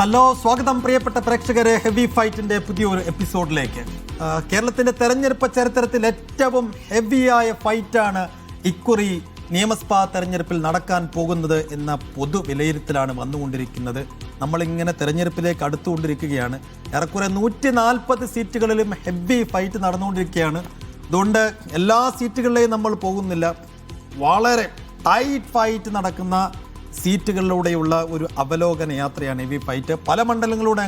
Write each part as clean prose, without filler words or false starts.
Hello, സ്വാഗതം പ്രിയപ്പെട്ട പ്രേക്ഷകരെ ഹെവി ഫൈറ്റിന്റെ പുതിയൊരു എപ്പിസോഡിലേക്ക്. കേരളത്തിന്റെ തെരഞ്ഞെടുപ്പ് ചരിത്രത്തിൽ ഏറ്റവും ഹെവിയായ ഫൈറ്റാണ് ഇക്കുറി നിയമസഭാ തെരഞ്ഞെടുപ്പിൽ നടക്കാൻ പോകുന്നത് എന്ന പൊതു വിലയിരുത്തലാണ് വന്നുകൊണ്ടിരിക്കുന്നത്. നമ്മളിങ്ങനെ തെരഞ്ഞെടുപ്പിലേക്ക് അടുത്തുകൊണ്ടിരിക്കുകയാണ്. ഏറെക്കുറെ 140 സീറ്റുകളിലും ഹെവി ഫൈറ്റ് നടന്നുകൊണ്ടിരിക്കുകയാണ്. അതുകൊണ്ട് എല്ലാ സീറ്റുകളിലെയും നമ്മൾ പോകുന്നില്ല. വളരെ ടൈറ്റ് ഫൈറ്റ് നടക്കുന്ന സീറ്റുകളിലൂടെയുള്ള ഒരു അവലോകന യാത്രയാണ് ഹെവി ഫൈറ്റ്. പല മണ്ഡലങ്ങളിലൂടെ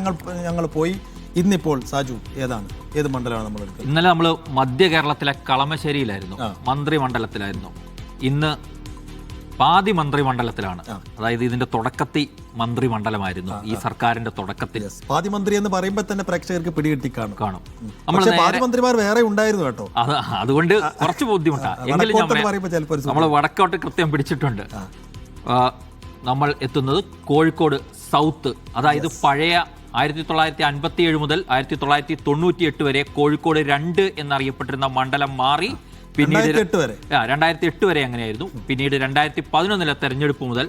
ഞങ്ങൾ പോയി. ഇന്നിപ്പോൾ സാജു ഏത് മണ്ഡലമാണ് നമ്മൾ എടുക്കുന്നത്? ഇന്നലെ നമ്മൾ മധ്യ കേരളത്തിലെ കളമശ്ശേരിയിലായിരുന്നു, മന്ത്രിമണ്ഡലത്തിലായിരുന്നു. ഇന്ന് പാതി മന്ത്രിമണ്ഡലത്തിലാണ്. അതായത് ഇതിന്റെ തുടക്കത്തിൽ മന്ത്രിമണ്ഡലമായിരുന്നു, ഈ സർക്കാരിന്റെ തുടക്കത്തിൽ. പാതി മന്ത്രി എന്ന് പറയുമ്പോൾ തന്നെ പ്രേക്ഷകർക്ക് പിടികിട്ടി കാണും. പാതി മന്ത്രിമാർ വേറെ ഉണ്ടായിരുന്നു കേട്ടോ. അതുകൊണ്ട് കുറച്ച് ബുദ്ധിമുട്ടാണ്. എങ്കിലും നമ്മൾ വടക്കോട്ട് കൃത്യം പിടിച്ചിട്ടുണ്ട്. നമ്മൾ എത്തുന്നത് കോഴിക്കോട് സൗത്ത്, അതായത് പഴയ 1957 മുതൽ 1998 വരെ കോഴിക്കോട് 2 എന്നറിയപ്പെട്ടിരുന്ന മണ്ഡലം മാറി. പിന്നീട് 2008 വരെ അങ്ങനെയായിരുന്നു. പിന്നീട് 2011 തെരഞ്ഞെടുപ്പ് മുതൽ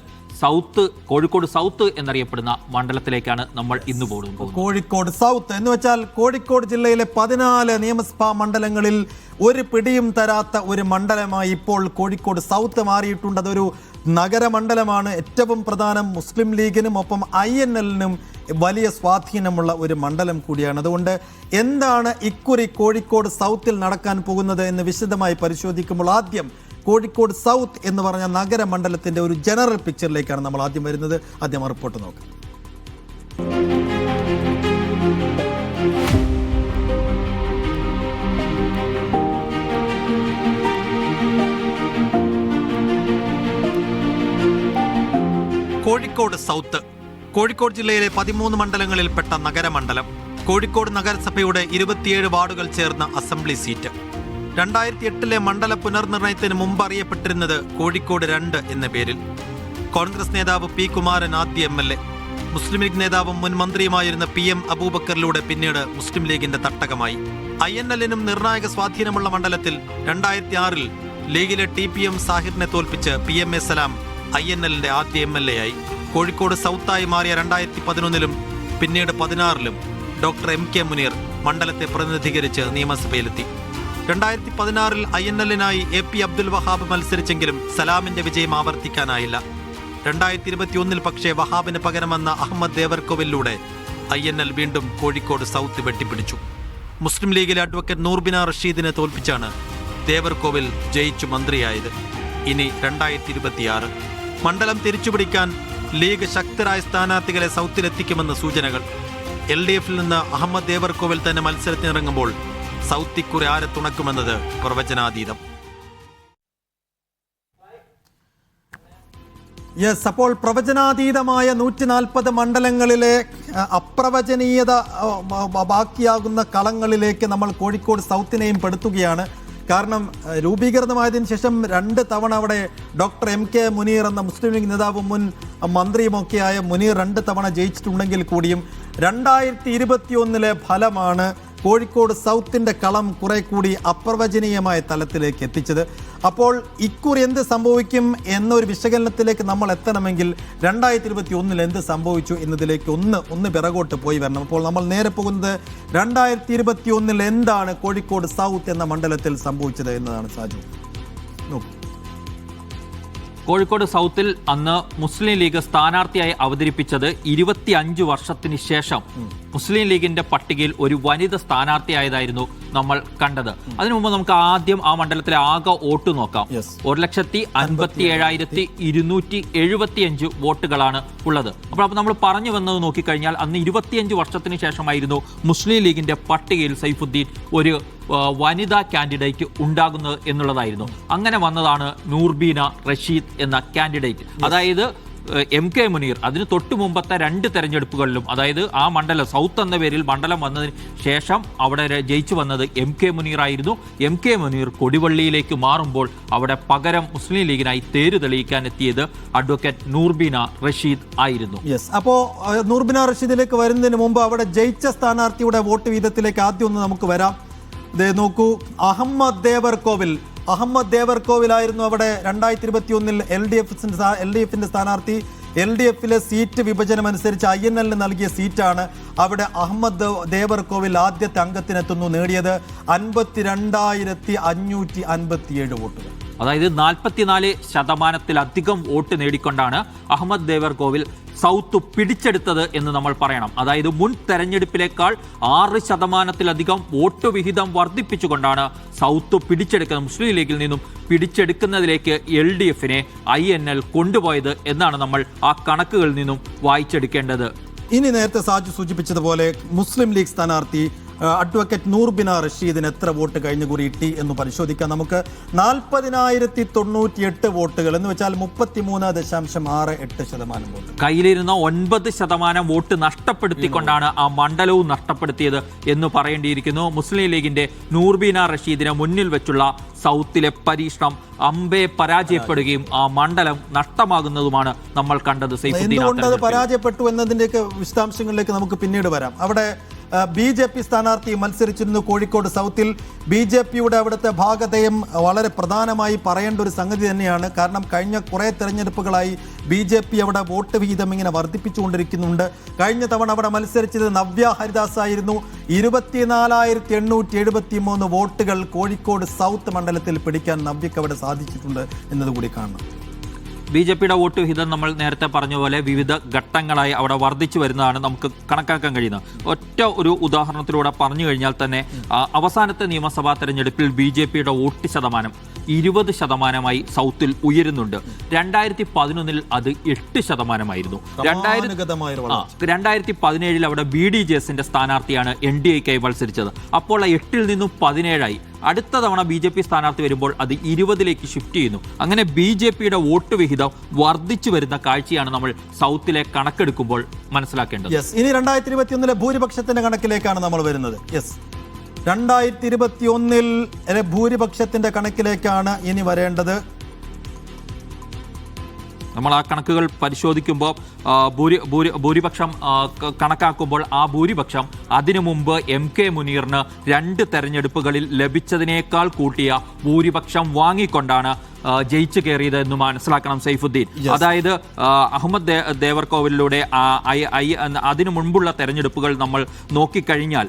കോഴിക്കോട് സൗത്ത് എന്നറിയപ്പെടുന്ന മണ്ഡലത്തിലേക്കാണ് നമ്മൾ ഇന്ന് പോകുന്നത്. കോഴിക്കോട് സൗത്ത് എന്ന് വെച്ചാൽ കോഴിക്കോട് ജില്ലയിലെ 14 നിയമസഭാ മണ്ഡലങ്ങളിൽ ഒരു പിടിയും തരാത്ത ഒരു മണ്ഡലമായി ഇപ്പോൾ കോഴിക്കോട് സൗത്ത് മാറിയിട്ടുണ്ട്. അതൊരു നഗരമണ്ഡലമാണ്. ഏറ്റവും പ്രധാനം മുസ്ലിം ലീഗിനും ഒപ്പം INL-നും വലിയ സ്വാധീനമുള്ള ഒരു മണ്ഡലം കൂടിയാണ്. അതുകൊണ്ട് എന്താണ് ഇക്കുറി കോഴിക്കോട് സൗത്തിൽ നടക്കാൻ പോകുന്നത് എന്ന് വിശദമായി പരിശോധിക്കുമ്പോൾ ആദ്യം കോഴിക്കോട് സൗത്ത് എന്ന് പറഞ്ഞ നഗരമണ്ഡലത്തിന്റെ ഒരു ജനറൽ പിക്ചറിലേക്കാണ് നമ്മൾ ആദ്യം വരുന്നത്. ആദ്യം ആ റിപ്പോർട്ട് നോക്കാം. കോഴിക്കോട് സൗത്ത് കോഴിക്കോട് ജില്ലയിലെ 13 മണ്ഡലങ്ങളിൽപ്പെട്ട നഗരമണ്ഡലം. കോഴിക്കോട് നഗരസഭയുടെ 27 വാർഡുകൾ ചേർന്ന അസംബ്ലി സീറ്റ്. 2008 മണ്ഡല പുനർനിർണയത്തിന് മുമ്പ് അറിയപ്പെട്ടിരുന്നത് കോഴിക്കോട് 2 എന്ന പേരിൽ. കോൺഗ്രസ് നേതാവ് P. കുമാരൻ ആദ്യ MLA. മുസ്ലിം ലീഗ് നേതാവും മുൻ മന്ത്രിയുമായിരുന്ന PM അബൂബക്കറിലൂടെ പിന്നീട് മുസ്ലിം ലീഗിന്റെ തട്ടകമായി. INL-നും നിർണായക സ്വാധീനമുള്ള മണ്ഡലത്തിൽ 2006 ലീഗിലെ TPM സാഹിറിനെ തോൽപ്പിച്ച് PMA സലാം INL-ന്റെ ആദ്യ MLA ആയി. കോഴിക്കോട് സൗത്തായി മാറിയ 2011-ലും പിന്നീട് 2016-ലും ഡോക്ടർ MK മുനീർ മണ്ഡലത്തെ പ്രതിനിധീകരിച്ച് നിയമസഭയിലെത്തി. 2016-ൽ INL-നായി AP അബ്ദുൽ വഹാബ് മത്സരിച്ചെങ്കിലും സലാമിന്റെ വിജയം ആവർത്തിക്കാനായില്ല. 2021-ൽ പക്ഷേ വഹാബിന് പകരം വന്ന അഹമ്മദ് ദേവർകോവിലൂടെ INL വീണ്ടും കോഴിക്കോട് സൗത്ത് വെട്ടിപ്പിടിച്ചു. മുസ്ലിം ലീഗിലെ അഡ്വക്കേറ്റ് നൂർബിന റഷീദിനെ തോൽപ്പിച്ചാണ് ദേവർകോവിൽ ജയിച്ചു മന്ത്രിയായത്. ഇനി 2026 മണ്ഡലം തിരിച്ചുപിടിക്കാൻ ലീഗ് ശക്തരായ സ്ഥാനാർത്ഥികളെ സൗത്തിലെത്തിക്കുമെന്ന് സൂചനകൾ. LDF-ൽ നിന്ന് അഹമ്മദ് ദേവർകോവിൽ തന്നെ മത്സരത്തിനിറങ്ങുമ്പോൾ സൗത്തിക്കുറി ആരെ തുണക്കുമെന്നത് പ്രവചനാതീതം. അപ്പോൾ പ്രവചനാതീതമായ 140 മണ്ഡലങ്ങളിലെ അപ്രവചനീയത ബാക്കിയാകുന്ന കളങ്ങളിലേക്ക് നമ്മൾ കോഴിക്കോട് സൗത്തിനെയും പെടുത്തുകയാണ്. കാരണം രൂപീകൃതമായതിനു ശേഷം 2 തവണ അവിടെ ഡോക്ടർ MK മുനീർ എന്ന മുസ്ലിം ലീഗ് നേതാവും മുൻ മന്ത്രിയുമൊക്കെയായ മുനീർ 2 തവണ ജയിച്ചിട്ടുണ്ടെങ്കിൽ കൂടിയും 2021-ലെ ഫലമാണ് കോഴിക്കോട് സൗത്തിന്റെ കളം കുറെ കൂടി അപ്രവചനീയമായ തലത്തിലേക്ക് എത്തിച്ചത്. അപ്പോൾ ഇക്കുറി എന്ത് സംഭവിക്കും എന്നൊരു വിശകലനത്തിലേക്ക് നമ്മൾ എത്തണമെങ്കിൽ 2021-ൽ എന്ത് സംഭവിച്ചു എന്നതിലേക്ക് ഒന്ന് പിറകോട്ട് പോയി വരണം. അപ്പോൾ നമ്മൾ നേരെ പോകുന്നത് 2021-ൽ എന്താണ് കോഴിക്കോട് സൗത്ത് എന്ന മണ്ഡലത്തിൽ സംഭവിച്ചത് എന്നതാണ്. സാജു നോക്കൂ. കോഴിക്കോട് സൗത്തിൽ അന്ന് മുസ്ലിം ലീഗ് സ്ഥാനാർത്ഥിയായി അവതരിപ്പിച്ചത് 25 വർഷത്തിന് ശേഷം മുസ്ലിം ലീഗിന്റെ പട്ടികയിൽ ഒരു വനിത സ്ഥാനാർത്ഥിയായതായിരുന്നു നമ്മൾ കണ്ടത്. അതിനു മുമ്പ് നമുക്ക് ആദ്യം ആ മണ്ഡലത്തിലെ ആകെ വോട്ട് നോക്കാം. 1,57,275 വോട്ടുകളാണ് ഉള്ളത്. അപ്പോൾ നമ്മൾ പറഞ്ഞു വന്നത് നോക്കിക്കഴിഞ്ഞാൽ അന്ന് 25 വർഷത്തിന് ശേഷമായിരുന്നു മുസ്ലിം ലീഗിന്റെ പട്ടികയിൽ സൈഫുദ്ദീൻ ഒരു വനിതാ കാൻഡിഡേറ്റ് ഉണ്ടാകുന്നത് എന്നുള്ളതായിരുന്നു. അങ്ങനെ വന്നതാണ് നൂർബീന റഷീദ് എന്ന കാൻഡിഡേറ്റ്. അതായത് MK മുനീർ അതിന് തൊട്ട് മുമ്പത്തെ 2 തെരഞ്ഞെടുപ്പുകളിലും, അതായത് ആ മണ്ഡലം സൗത്ത് എന്ന പേരിൽ മണ്ഡലം വന്നതിന് ശേഷം അവിടെ ജയിച്ചു വന്നത് MK മുനീർ ആയിരുന്നു. MK മുനീർ കൊടിവള്ളിയിലേക്ക് മാറുമ്പോൾ അവിടെ പകരം മുസ്ലിം ലീഗിനായി തേര് തെളിയിക്കാൻ എത്തിയത് അഡ്വക്കേറ്റ് നൂർബീന റഷീദ് ആയിരുന്നു. അപ്പോൾ നൂർബീന റഷീദിലേക്ക് വരുന്നതിന് മുമ്പ് അവിടെ ജയിച്ച സ്ഥാനാർത്ഥിയുടെ വോട്ട് വീതത്തിലേക്ക് ആദ്യം ഒന്ന് നമുക്ക് വരാം. നോക്കൂ, അഹമ്മദ് ദേവർകോവിലായിരുന്നു അവിടെ 2021-ൽ LDF-ന്റെ സ്ഥാനാർത്ഥി. LDFിലെ സീറ്റ് വിഭജനം അനുസരിച്ച് INL നൽകിയ സീറ്റാണ്. അവിടെ അഹമ്മദ് ദേവർകോവിൽ ആദ്യത്തെ അംഗത്തിനെത്തുന്നു. നേടിയത് 52,557 വോട്ടുകൾ. അതായത് 44% വോട്ട് നേടിക്കൊണ്ടാണ് അഹമ്മദ് ദേവർകോവിൽ സൗത്ത് പിടിച്ചെടുത്തത് എന്ന് നമ്മൾ പറയണം. അതായത് മുൻ തെരഞ്ഞെടുപ്പിലേക്കാൾ 6% വോട്ട് വിഹിതം വർദ്ധിപ്പിച്ചുകൊണ്ടാണ് സൗത്ത് പിടിച്ചെടുക്കുന്നത്. മുസ്ലിം ലീഗിൽ നിന്നും പിടിച്ചെടുക്കുന്നതിലേക്ക് LDFിനെ INL കൊണ്ടുപോയത് എന്നാണ് നമ്മൾ ആ കണക്കുകളിൽ നിന്നും വായിച്ചെടുക്കേണ്ടത്. ഇനി നേരത്തെ സാജു സൂചിപ്പിച്ചതുപോലെ മുസ്ലിം ലീഗ് സ്ഥാനാർത്ഥി അഡ്വക്കേറ്റ് നൂർബിന റഷീദിന് എത്ര വോട്ട് കഴിഞ്ഞ കുറി കിട്ടി എന്ന് പരിശോധിക്കാം. നമുക്ക് 40,098 വോട്ടുകൾ എന്ന് വെച്ചാൽ 33.68% വോട്ട്. കയ്യിലിരുന്ന 9% വോട്ട് നഷ്ടപ്പെടുത്തിക്കൊണ്ടാണ് ആ മണ്ഡലവും നഷ്ടപ്പെടുത്തിയത് എന്ന് പറയേണ്ടിയിരിക്കുന്നു. മുസ്ലിം ലീഗിന്റെ നൂർബിന റഷീദിനെ മുന്നിൽ വെച്ചുള്ള സൗത്തിലെ പരീക്ഷണം അമ്പെ പരാജയപ്പെടുകയും ആ മണ്ഡലം നഷ്ടമാകുന്നതുമാണ് നമ്മൾ കണ്ടത്. എന്തുകൊണ്ട് അത് പരാജയപ്പെട്ടു എന്നതിന്റെയൊക്കെ വിശദാംശങ്ങളിലേക്ക് നമുക്ക് പിന്നീട് വരാം. അവിടെ BJP സ്ഥാനാർത്ഥി മത്സരിച്ചിരുന്നു കോഴിക്കോട് സൗത്തിൽ. BJPയുടെ അവിടുത്തെ ഭാഗതയും വളരെ പ്രധാനമായി പറയേണ്ട ഒരു സംഗതി തന്നെയാണ്. കാരണം കഴിഞ്ഞ കുറേ തെരഞ്ഞെടുപ്പുകളായി BJP അവിടെ വോട്ട് വിഹിതം ഇങ്ങനെ വർദ്ധിപ്പിച്ചുകൊണ്ടിരിക്കുന്നുണ്ട്. കഴിഞ്ഞ തവണ അവിടെ മത്സരിച്ചത് നവ്യ ഹരിദാസ് ആയിരുന്നു. 24,873 വോട്ടുകൾ കോഴിക്കോട് സൗത്ത് മണ്ഡലത്തിൽ പിടിക്കാൻ നവ്യക്ക് അവിടെ സാധിച്ചിട്ടുണ്ട് എന്നതുകൂടി കാണണം. BJPയുടെ വോട്ട് വിഹിതം നമ്മൾ നേരത്തെ പറഞ്ഞ പോലെ വിവിധ ഘട്ടങ്ങളായി അവിടെ വർദ്ധിച്ചു വരുന്നതാണ് നമുക്ക് കണക്കാക്കാൻ കഴിയുന്നത്. ഒറ്റ ഒരു ഉദാഹരണത്തിലൂടെ പറഞ്ഞു കഴിഞ്ഞാൽ തന്നെ അവസാനത്തെ നിയമസഭാ തെരഞ്ഞെടുപ്പിൽ BJPയുടെ വോട്ട് ശതമാനം 20% സൗത്തിൽ ഉയരുന്നുണ്ട്. 2011 അത് 8%. 2017 അവിടെ BDJSന്റെ സ്ഥാനാർത്ഥിയാണ് NDAക്കായി മത്സരിച്ചത്. അപ്പോൾ 8 നിന്നും 17 അടുത്ത തവണ BJP സ്ഥാനാർത്ഥി വരുമ്പോൾ അത് 20 ഷിഫ്റ്റ് ചെയ്യുന്നു. അങ്ങനെ BJPയുടെ വോട്ട് വിഹിതം വർദ്ധിച്ചു വരുന്ന കാഴ്ചയാണ് നമ്മൾ സൗത്തിലെ കണക്കെടുക്കുമ്പോൾ മനസ്സിലാക്കേണ്ടത്. ഇനി 2021 ഭൂരിപക്ഷത്തിന്റെ കണക്കിലേക്കാണ് നമ്മൾ വരുന്നത്. 2021 ഭൂരിപക്ഷത്തിന്റെ കണക്കിലേക്കാണ് ഇനി വരേണ്ടത്. നമ്മൾ ആ കണക്കുകൾ പരിശോധിക്കുമ്പോൾ ഭൂരിപക്ഷം കണക്കാക്കുമ്പോൾ ആ ഭൂരിപക്ഷം അതിനു മുമ്പ് MK മുനീറിന് 2 തെരഞ്ഞെടുപ്പുകളിൽ ലഭിച്ചതിനേക്കാൾ കൂട്ടിയ ഭൂരിപക്ഷം വാങ്ങിക്കൊണ്ടാണ് ജയിച്ചു കയറിയത് എന്ന് മനസ്സിലാക്കണം സൈഫുദ്ദീൻ. അതായത് അഹമ്മദ് ദേവർകോവിലൂടെ അതിനു മുൻപുള്ള തെരഞ്ഞെടുപ്പുകൾ നമ്മൾ നോക്കിക്കഴിഞ്ഞാൽ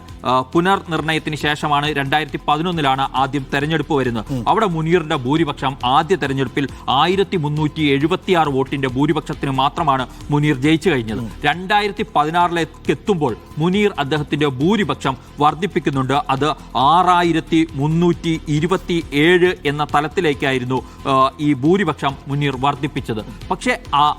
പുനർനിർണയത്തിന് ശേഷമാണ് 2011 ആദ്യം തെരഞ്ഞെടുപ്പ് വരുന്നത്. അവിടെ മുനീറിന്റെ ഭൂരിപക്ഷം ആദ്യ തെരഞ്ഞെടുപ്പിൽ 1376 വോട്ടിന്റെ ഭൂരിപക്ഷത്തിന് മാത്രമാണ് മുനീർ ജയിച്ചു കഴിഞ്ഞത്. 2016 എത്തുമ്പോൾ മുനീർ അദ്ദേഹത്തിന്റെ ഭൂരിപക്ഷം വർദ്ധിപ്പിക്കുന്നുണ്ട്. അത് 6327 എന്ന തലത്തിലേക്കായിരുന്നു ഈ ഭൂരിപക്ഷം മുനീർ വർദ്ധിപ്പിച്ചത്. പക്ഷേ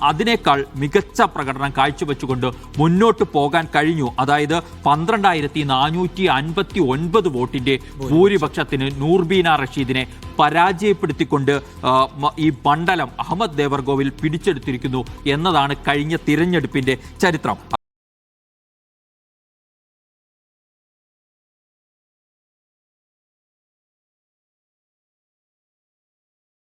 അതിനേക്കാൾ മികച്ച പ്രകടനം കാഴ്ചവെച്ചുകൊണ്ട് മുന്നോട്ട് പോകാൻ കഴിഞ്ഞു. അതായത് 12,459 വോട്ടിന്റെ ഭൂരിപക്ഷത്തിന് നൂർബീന റഷീദിനെ പരാജയപ്പെടുത്തിക്കൊണ്ട് ഈ മണ്ഡലം അഹമ്മദ് ദേവർകോവിൽ പിടിച്ചെടുത്തിരിക്കുന്നു എന്നതാണ് കഴിഞ്ഞ തിരഞ്ഞെടുപ്പിന്റെ ചരിത്രം.